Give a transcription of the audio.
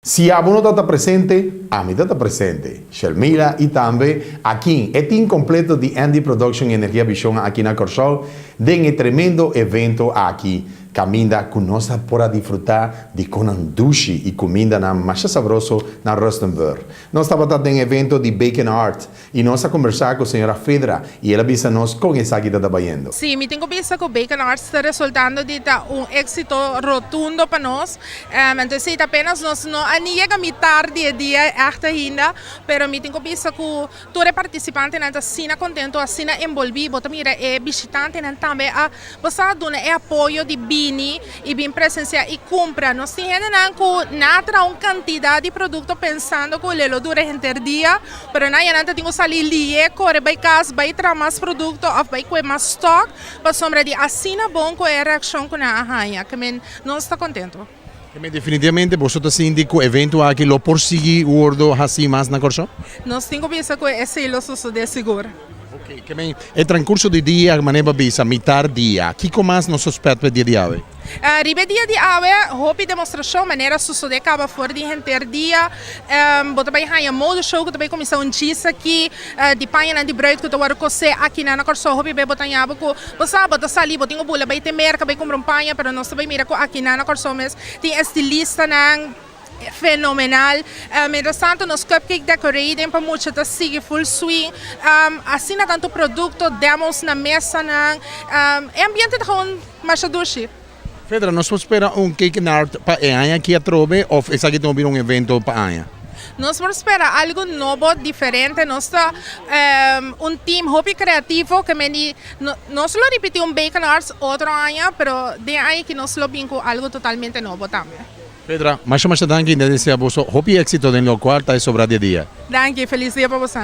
Se a não está presente, a mim está presente. Shelmira e também aqui, é team completo de Andy Production Energia Vision aqui na Corsol, de um tremendo evento aqui. Caminda conosco para disfrutar de conan dushi e comida na mais saboroso na Rustenburg. Nós estamos em um evento de Bacon Art e nós vamos conversar com a senhora Fedra e ela avisa nos com essa que está trabalhando. Sim, me tenho visto que o Bacon Art está resultando de éxito rotundo para nós. Então, sim, apenas nós não chegamos metade do dia ainda, mas me tenho visto que todo participante está assim contente, assim envolvido, também é visitante também a você dar apoio de e bem presenciar e comprar. Nós temos uma quantidade de produtos pensando que ele dura o dia, mas não temos que sair ali, correr para casa, vai trazer mais produtos, ou vai ter mais stock, para sombra de assim é bom com a reação com a arranha, que não está contente. Definitivamente, vosotros senti que o evento aqui lo persegui gordo assim mais na Corsol? Nós temos visto que esse é o sucede seguro. Ok, que bem. É transcurso de dia, maneira bisa, metade dia. Que mais nos aspetta para dia de hoje? Ribe dia de hoje, houve demonstração, maneira sucede acaba fora de dia. Bota bem a modo show que também começou dia aqui, de panha de bread que tu vai cozer aqui na Corsol, houve bem botar em que você bota sali, bota em bula, vai ter merca, vai comprar panha, mas nós também mira aqui na Corsol mesmo tem estilista na fenomenal. Mientras tanto, nos cupcake decorating para muito tá sigue full swing. Assim na tanto produto, demos na mesa na ambiente tá mais doce. Fedra, nós vamos esperar cake art para a aqui a trove ou essa aqui também evento para a Nós vamos esperar algo novo, diferente. Nós team hobby criativo que nós lo repetimos Bacon Arts outro ano, mas de aí que nós lo vimos algo totalmente novo também. Fedra, mais danke, desejo a você hobby éxito no quarto e sobrar de dia. Danke, feliz dia para você.